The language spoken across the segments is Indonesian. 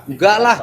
Enggak lah,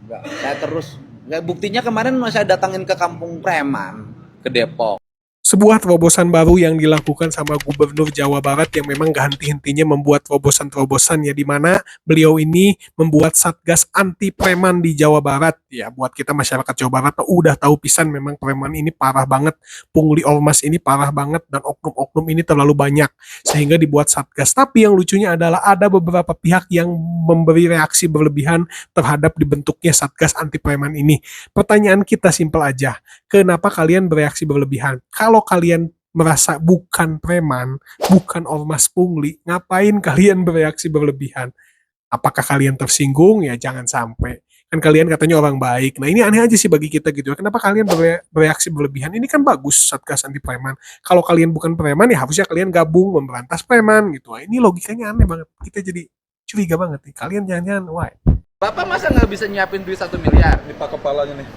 enggak. Saya terus, enggak, buktinya kemarin saya datangin ke kampung preman, ke Depok. Sebuah terobosan baru yang dilakukan sama Gubernur Jawa Barat yang memang gak henti-hentinya membuat terobosan-terobosan ya, di mana beliau ini membuat Satgas anti preman di Jawa Barat. Ya, buat kita masyarakat Jawa Barat udah tahu pisan memang preman ini parah banget, pungli ormas ini parah banget, dan oknum-oknum ini terlalu banyak sehingga dibuat Satgas. Tapi yang lucunya adalah ada beberapa pihak yang memberi reaksi berlebihan terhadap dibentuknya Satgas anti preman ini. Pertanyaan kita simpel aja, kenapa kalian bereaksi berlebihan? Kalau kalian merasa bukan preman, bukan ormas pungli, ngapain kalian bereaksi berlebihan? Apakah kalian tersinggung? Ya jangan sampai. Kan kalian katanya orang baik. Nah ini aneh aja sih bagi kita gitu. Kenapa kalian bereaksi berlebihan? Ini kan bagus Satgas anti preman. Kalau kalian bukan preman ya harusnya kalian gabung memberantas preman gitu. Nah, ini logikanya aneh banget. Kita jadi curiga banget nih. Kalian jangan-jangan why? Bapak masa nggak bisa nyiapin duit 1 miliar? Ini Pak kepalanya nih.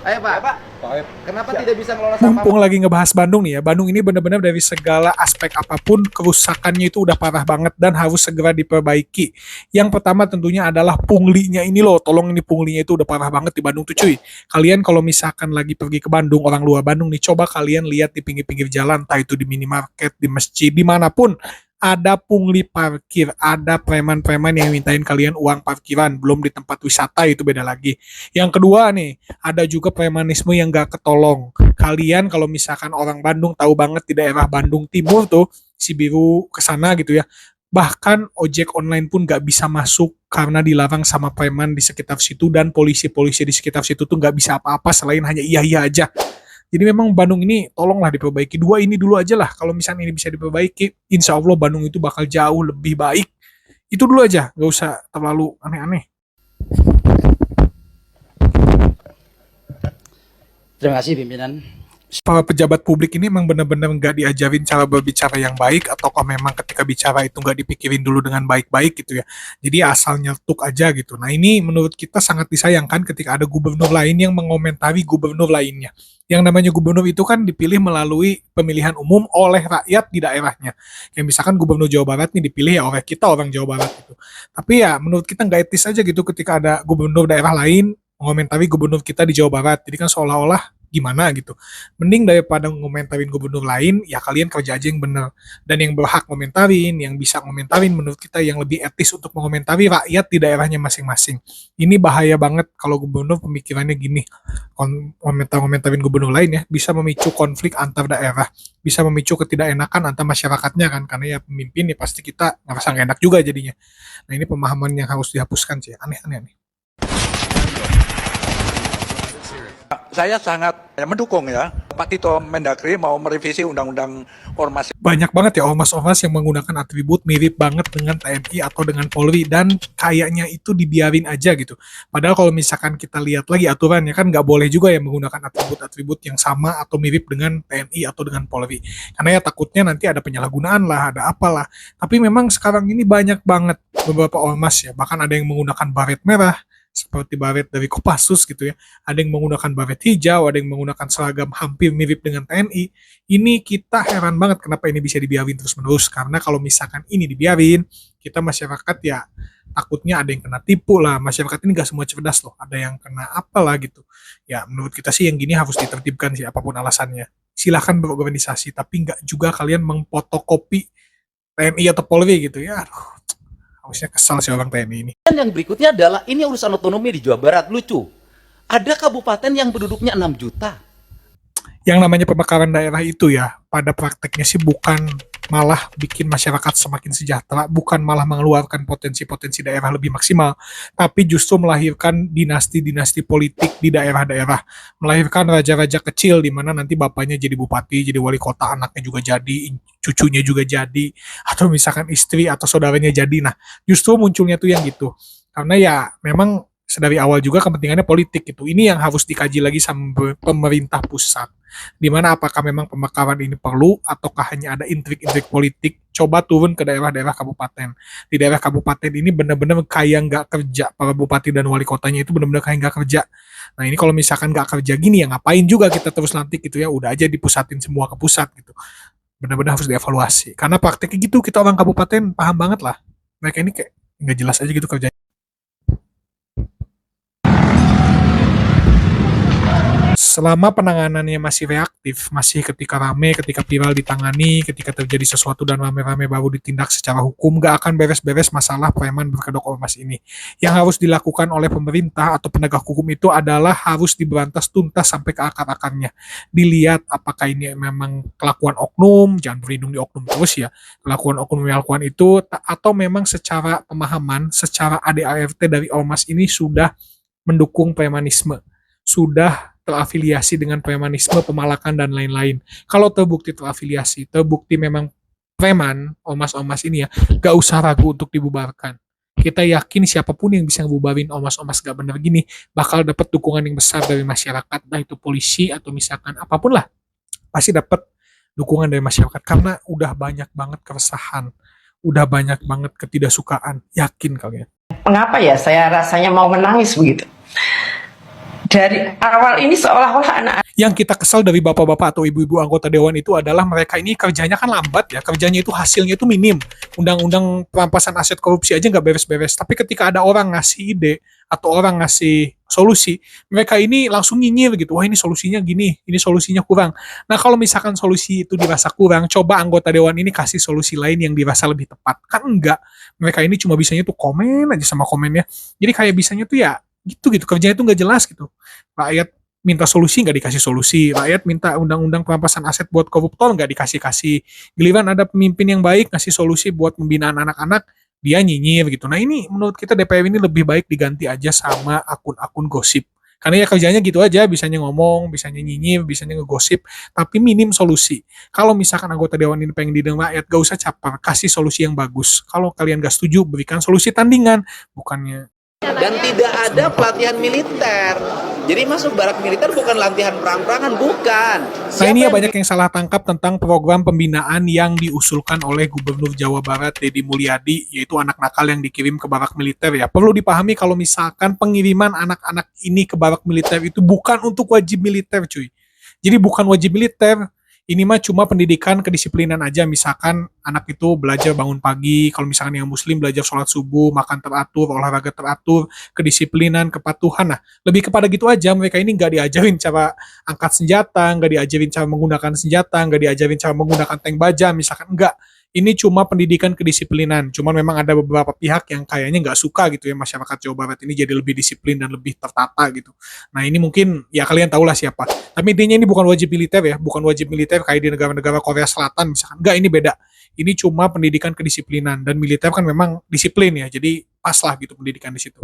Ayo Pak, Pak Aep. kenapa tidak bisa ngelola sampah? Mumpung lagi ngebahas Bandung nih ya, Bandung ini benar-benar dari segala aspek apapun kerusakannya itu udah parah banget dan harus segera diperbaiki. Yang pertama tentunya adalah punglinya ini loh, tolong ini punglinya itu udah parah banget di Bandung tuh cuy. Kalian kalau misalkan lagi pergi ke Bandung, orang luar Bandung nih, coba kalian lihat di pinggir-pinggir jalan, entah itu di minimarket, di masjid, dimanapun, ada pungli parkir, ada preman-preman yang mintain kalian uang parkiran, belum di tempat wisata itu beda lagi. Yang kedua nih, ada juga premanisme yang gak ketolong. Kalian kalau misalkan orang Bandung tahu banget di daerah Bandung Timur tuh, Cibiru kesana gitu ya, bahkan ojek online pun gak bisa masuk karena dilarang sama preman di sekitar situ, dan polisi-polisi di sekitar situ tuh gak bisa apa-apa selain hanya iya-iya aja. Jadi memang Bandung ini tolonglah diperbaiki. Dua ini dulu aja lah. Kalau misalnya ini bisa diperbaiki, insya Allah Bandung itu bakal jauh lebih baik. Itu dulu aja, gak usah terlalu aneh-aneh. Terima kasih pimpinan. Para pejabat publik ini memang benar-benar nggak diajarin cara berbicara yang baik, ataukah memang ketika bicara itu nggak dipikirin dulu dengan baik-baik gitu ya. Jadi asal nyeletuk aja gitu. Nah ini menurut kita sangat disayangkan ketika ada gubernur lain yang mengomentari gubernur lainnya. Yang namanya gubernur itu kan dipilih melalui pemilihan umum oleh rakyat di daerahnya. Yang misalkan gubernur Jawa Barat nih dipilih ya oleh kita orang Jawa Barat gitu. Tapi ya menurut kita nggak etis aja gitu ketika ada gubernur daerah lain mengomentari gubernur kita di Jawa Barat. Jadi kan seolah-olah gimana gitu. Mending daripada ngomentarin gubernur lain, ya kalian kerja aja yang bener. Dan yang berhak ngomentarin, yang bisa ngomentarin menurut kita yang lebih etis untuk mengomentari rakyat di daerahnya masing-masing. Ini bahaya banget kalau gubernur pemikirannya gini. Komentarin gubernur lain ya, bisa memicu konflik antar daerah. Bisa memicu ketidakenakan antar masyarakatnya kan. Karena ya pemimpin ya pasti kita ngerasa gak enak juga jadinya. Nah ini pemahaman yang harus dihapuskan sih. Aneh-aneh. Saya sangat mendukung ya Pak Tito Mendagri mau merevisi Undang-Undang Ormas. Banyak banget ya ormas-ormas yang menggunakan atribut mirip banget dengan TNI atau dengan Polri, dan kayaknya itu dibiarin aja gitu. Padahal kalau misalkan kita lihat lagi aturannya kan nggak boleh juga ya menggunakan atribut-atribut yang sama atau mirip dengan TNI atau dengan Polri. Karena ya takutnya nanti ada penyalahgunaan lah, ada apalah. Tapi memang sekarang ini banyak banget beberapa ormas ya, bahkan ada yang menggunakan baret merah, seperti baret dari Kopassus gitu ya. Ada yang menggunakan baret hijau, ada yang menggunakan seragam hampir mirip dengan TNI. Ini kita heran banget kenapa ini bisa dibiarin terus-menerus. Karena kalau misalkan ini dibiarin, kita masyarakat ya takutnya ada yang kena tipu lah. Masyarakat ini gak semua cerdas loh. Ada yang kena apalah gitu. Ya menurut kita sih yang gini harus ditertibkan sih apapun alasannya. Silahkan berorganisasi, tapi nggak juga kalian mengfotokopi TNI atau Polri gitu ya. Aduh, harusnya kesal sih orang TNI ini. Dan yang berikutnya adalah ini urusan otonomi di Jawa Barat. Lucu. Ada kabupaten yang penduduknya 6 juta. Yang namanya pemekaran daerah itu ya, pada prakteknya sih bukan malah bikin masyarakat semakin sejahtera, bukan malah mengeluarkan potensi-potensi daerah lebih maksimal, tapi justru melahirkan dinasti-dinasti politik di daerah-daerah, melahirkan raja-raja kecil di mana nanti bapaknya jadi bupati, jadi wali kota, anaknya juga jadi, cucunya juga jadi, atau misalkan istri atau saudaranya jadi. Nah, justru munculnya tuh yang gitu. Karena ya memang sedari awal juga kepentingannya politik gitu. Ini yang harus dikaji lagi sama pemerintah pusat. Dimana apakah memang pemekaran ini perlu ataukah hanya ada intrik-intrik politik. Coba turun ke daerah-daerah kabupaten. Di daerah kabupaten ini benar-benar kayak nggak kerja. Para bupati dan wali kotanya itu benar-benar kayak nggak kerja. Nah ini kalau misalkan nggak kerja gini ya ngapain juga kita terus nanti gitu ya. Udah aja dipusatin semua ke pusat gitu. Benar-benar harus dievaluasi. Karena prakteknya gitu kita orang kabupaten paham banget lah. Mereka ini kayak nggak jelas aja gitu kerjanya. selama penanganannya masih reaktif, masih ketika rame, ketika viral ditangani, ketika terjadi sesuatu dan rame-rame baru ditindak secara hukum, gak akan beres-beres masalah preman berkedok ormas ini. Yang harus dilakukan oleh pemerintah atau penegak hukum itu adalah harus diberantas tuntas sampai ke akar-akarnya. Dilihat apakah ini memang kelakuan oknum, jangan berlindung di oknum terus ya, kelakuan oknum yang melakukan itu, atau memang secara pemahaman, secara ADART dari ormas ini sudah mendukung premanisme, sudah terafiliasi dengan premanisme, pemalakan, dan lain-lain. Kalau terbukti terafiliasi, terbukti memang preman, ormas-ormas ini ya, gak usah ragu untuk dibubarkan. Kita yakin siapapun yang bisa ngebubarin ormas-ormas gak bener gini, bakal dapat dukungan yang besar dari masyarakat, entah itu polisi atau misalkan apapun lah, pasti dapat dukungan dari masyarakat, karena udah banyak banget keresahan, udah banyak banget ketidaksukaan, yakin kalian. Mengapa ya saya rasanya mau menangis begitu? Dari awal ini seolah-olah anak Yang kita kesal dari bapak-bapak atau ibu-ibu anggota dewan itu adalah mereka ini kerjanya kan lambat ya, kerjanya itu hasilnya itu minim. Undang-undang perampasan aset korupsi aja nggak beres-beres. Tapi ketika ada orang ngasih ide atau orang ngasih solusi, mereka ini langsung nyinyir gitu. Wah, ini solusinya gini, ini solusinya kurang. Nah, kalau misalkan solusi itu dirasa kurang, coba anggota dewan ini kasih solusi lain yang dirasa lebih tepat. Kan enggak. Mereka ini cuma bisanya tuh komen aja sama komennya. Jadi kayak bisanya tuh ya gitu kerjanya itu nggak jelas gitu. Rakyat minta solusi nggak dikasih solusi, rakyat minta undang-undang perampasan aset buat koruptor nggak dikasih-kasih, giliran ada pemimpin yang baik ngasih solusi buat pembinaan anak-anak, dia nyinyir gitu. Nah, ini menurut kita DPR ini lebih baik diganti aja sama akun-akun gosip, karena ya kerjanya gitu aja, bisanya ngomong, bisanya nyinyir, bisanya ngegosip, tapi minim solusi. Kalau misalkan anggota dewan ini pengen didengar rakyat, gak usah caper, kasih solusi yang bagus. Kalau kalian gak setuju, berikan solusi tandingan, bukannya. Dan tidak ada pelatihan militer. Jadi masuk barak militer bukan latihan perang-perangan, bukan. Nah, ini ya banyak yang salah tangkap tentang program pembinaan yang diusulkan oleh Gubernur Jawa Barat Deddy Mulyadi, yaitu anak nakal yang dikirim ke barak militer ya. Perlu dipahami kalau misalkan pengiriman anak-anak ini ke barak militer itu bukan untuk wajib militer, cuy. Jadi bukan wajib militer. Ini mah cuma pendidikan kedisiplinan aja. Misalkan anak itu belajar bangun pagi, kalau misalkan yang muslim belajar sholat subuh, makan teratur, olahraga teratur, kedisiplinan, kepatuhan. Nah, lebih kepada gitu aja. Mereka ini nggak diajarin cara angkat senjata, nggak diajarin cara menggunakan senjata, nggak diajarin cara menggunakan tank baja, misalkan enggak. Ini cuma pendidikan kedisiplinan. Cuman memang ada beberapa pihak yang kayaknya nggak suka gitu ya, masyarakat Jawa Barat ini jadi lebih disiplin dan lebih tertata gitu. Nah, ini mungkin ya kalian tahulah siapa. Tapi intinya ini bukan wajib militer ya, bukan wajib militer kayak di negara-negara Korea Selatan misalkan. Enggak, ini beda. Ini cuma pendidikan kedisiplinan, dan militer kan memang disiplin ya. Jadi pas lah gitu pendidikan di situ.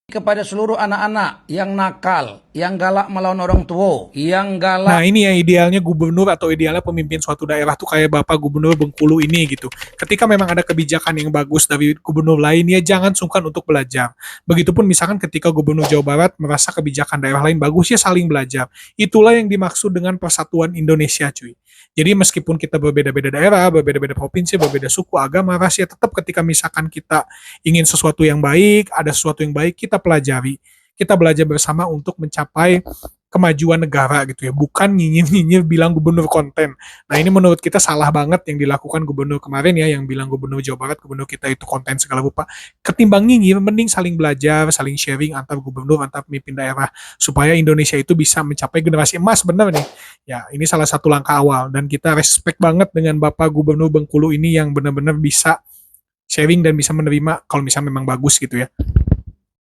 Kepada seluruh anak-anak yang nakal, yang galak melawan orang tua, yang galak. Nah, ini yang idealnya gubernur atau idealnya pemimpin suatu daerah tuh kayak Bapak Gubernur Bengkulu ini gitu. Ketika memang ada kebijakan yang bagus dari gubernur lain, ya jangan sungkan untuk belajar. Begitupun misalkan ketika Gubernur Jawa Barat merasa kebijakan daerah lain bagus, ya saling belajar. Itulah yang dimaksud dengan persatuan Indonesia, cuy. Jadi meskipun kita berbeda-beda daerah, berbeda-beda provinsi, berbeda suku, agama, ras, ya tetap ketika misalkan kita ingin sesuatu yang baik, ada sesuatu yang baik, kita pelajari. Kita belajar bersama untuk mencapai kemajuan negara gitu ya, bukan nyinyir-nyinyir bilang gubernur konten. Nah, ini menurut kita salah banget yang dilakukan gubernur kemarin ya, yang bilang gubernur Jawa Barat, gubernur kita itu konten segala rupa. Ketimbang nyinyir, mending saling belajar, saling sharing antar gubernur, antar pemimpin daerah, supaya Indonesia itu bisa mencapai generasi emas, benar nih. Ya, ini salah satu langkah awal, dan kita respect banget dengan Bapak Gubernur Bengkulu ini yang benar-benar bisa sharing dan bisa menerima kalau misalnya memang bagus gitu ya.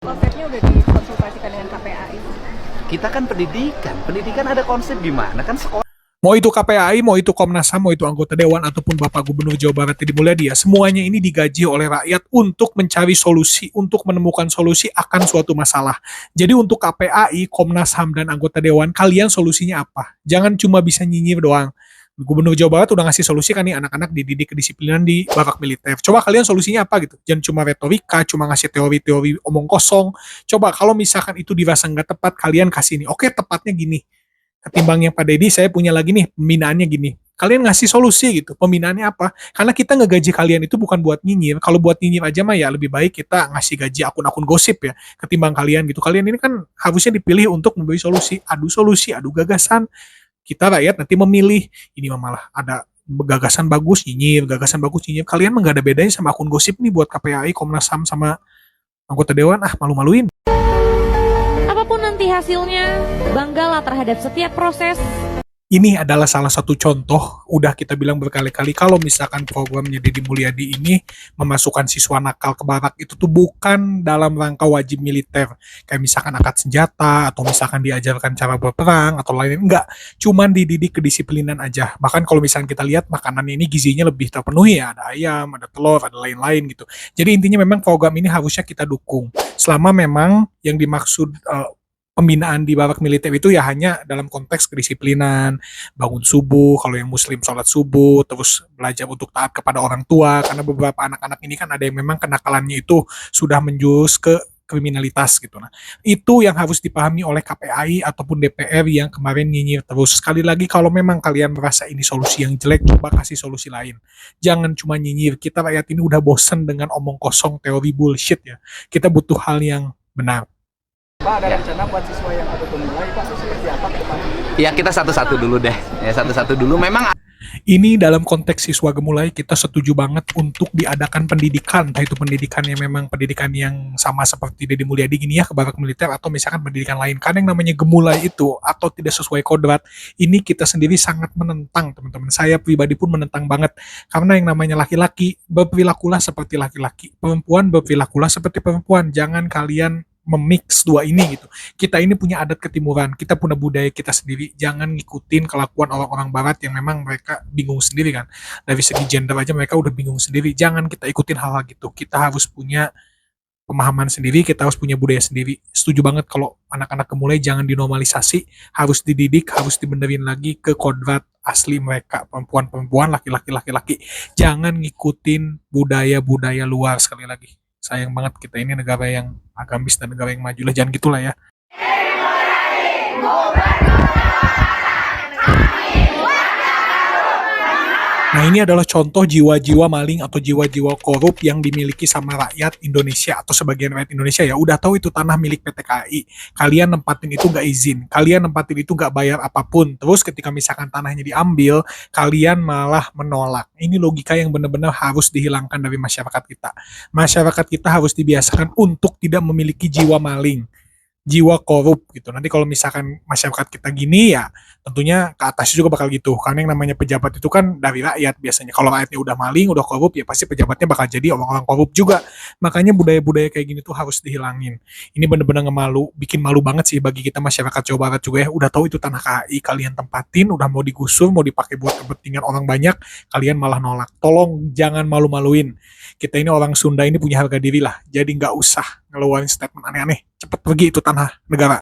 Konsepnya udah dikonsultasikan dengan KPAI. Kita kan pendidikan ada konsep gimana kan sekolah. Mau itu KPAI, mau itu Komnas HAM, mau itu anggota dewan, ataupun Bapak Gubernur Jawa Barat Deddy Mulyadi ya, semuanya ini digaji oleh rakyat untuk mencari solusi, untuk menemukan solusi akan suatu masalah. Jadi untuk KPAI, Komnas HAM, dan anggota dewan, kalian solusinya apa? Jangan cuma bisa nyinyir doang. Gubernur Jawa Barat udah ngasih solusi kan nih, anak-anak dididik kedisiplinan di barak militer. Coba kalian solusinya apa gitu? Jangan cuma retorika, cuma ngasih teori-teori omong kosong. Coba kalau misalkan itu dirasa nggak tepat, kalian kasih nih. Oke, tepatnya gini. Ketimbang yang Pak Deddy, saya punya lagi nih, pembinaannya gini. Kalian ngasih solusi gitu. Pembinaannya apa? Karena kita ngegaji kalian itu bukan buat nyinyir. Kalau buat nyinyir aja mah ya lebih baik kita ngasih gaji akun-akun gosip ya. Ketimbang kalian gitu. Kalian ini kan harusnya dipilih untuk memberi solusi, adu gagasan. Kita rakyat nanti memilih, ini malah ada gagasan bagus nyinyir, gagasan bagus nyinyir. Kalian mah gak ada bedanya sama akun gosip nih buat KPAI, Komnas HAM, sama anggota dewan. Malu-maluin. Apapun apapun nanti hasilnya, banggalah terhadap setiap proses. Ini adalah salah satu contoh, udah kita bilang berkali-kali kalau misalkan programnya Deddy Mulyadi ini memasukkan siswa nakal ke barak itu tuh bukan dalam rangka wajib militer. Kayak misalkan angkat senjata, atau misalkan diajarkan cara berperang, atau lain-lain. Enggak, cuman dididik kedisiplinan aja. Bahkan kalau misalkan kita lihat makanan ini gizinya lebih terpenuhi ya, ada ayam, ada telur, ada lain-lain gitu. Jadi intinya memang program ini harusnya kita dukung. Selama memang yang dimaksud pembinaan di barak militer itu ya hanya dalam konteks kedisiplinan, bangun subuh, kalau yang muslim sholat subuh, terus belajar untuk taat kepada orang tua, karena beberapa anak-anak ini kan ada yang memang kenakalannya itu sudah menjurus ke kriminalitas gitu. Nah, itu yang harus dipahami oleh KPAI ataupun DPR yang kemarin nyinyir terus. Sekali lagi, kalau memang kalian merasa ini solusi yang jelek, coba kasih solusi lain. Jangan cuma nyinyir. Kita rakyat ini udah bosen dengan omong kosong, teori bullshit ya. Kita butuh hal yang benar. Pak, ada rencana buat siswa yang ada pemulai, Pak, seperti apa ke depan? Ya kita satu-satu dulu deh. Ya satu-satu dulu. Memang Ini dalam konteks siswa gemulai kita setuju banget untuk diadakan pendidikan, entah itu pendidikan yang memang pendidikan yang sama seperti Deddy Mulyadi gini ya ke barak militer, atau misalkan pendidikan lain. Karena yang namanya gemulai itu atau tidak sesuai kodrat, ini kita sendiri sangat menentang teman-teman. Saya pribadi pun menentang banget, karena yang namanya laki-laki berperilakulah seperti laki-laki, perempuan berperilakulah seperti perempuan. Jangan kalian memix dua ini gitu. Kita ini punya adat ketimuran, kita punya budaya kita sendiri. Jangan ngikutin kelakuan orang-orang barat yang memang mereka bingung sendiri kan. Dari segi gender aja mereka udah bingung sendiri. Jangan kita ikutin hal-hal gitu. Kita harus punya pemahaman sendiri, kita harus punya budaya sendiri. Setuju banget kalau anak-anak gemulai jangan dinormalisasi, harus dididik, harus dibenerin lagi ke kodrat asli mereka, perempuan-perempuan, laki-laki. Jangan ngikutin budaya-budaya luar. Sekali lagi, sayang banget kita ini negara yang agamis dan negara yang maju lah, jangan gitulah ya. Nah, ini adalah contoh jiwa-jiwa maling atau jiwa-jiwa korup yang dimiliki sama rakyat Indonesia atau sebagian rakyat Indonesia ya. Udah tahu itu tanah milik PT KAI. Kalian nempatin itu nggak izin. Kalian nempatin itu nggak bayar apapun. Terus ketika misalkan tanahnya diambil, kalian malah menolak. Ini logika yang benar-benar harus dihilangkan dari masyarakat kita. Masyarakat kita harus dibiasakan untuk tidak memiliki jiwa maling, jiwa korup gitu. Nanti kalau misalkan masyarakat kita gini ya tentunya ke atas juga bakal gitu. Karena yang namanya pejabat itu kan dari rakyat biasanya. Kalau rakyatnya udah maling, udah korup ya pasti pejabatnya bakal jadi orang-orang korup juga. Makanya budaya-budaya kayak gini tuh harus dihilangin. Ini bener-bener ngemalu, bikin malu banget sih bagi kita masyarakat Jawa Barat juga ya. Udah tahu itu tanah KAI, kalian tempatin, udah mau digusur, mau dipakai buat kepentingan orang banyak, kalian malah nolak. Tolong jangan malu-maluin. Kita ini orang Sunda ini punya harga diri lah. Jadi nggak usah ngeluarin statement aneh-aneh. Cepet pergi itu tanah negara.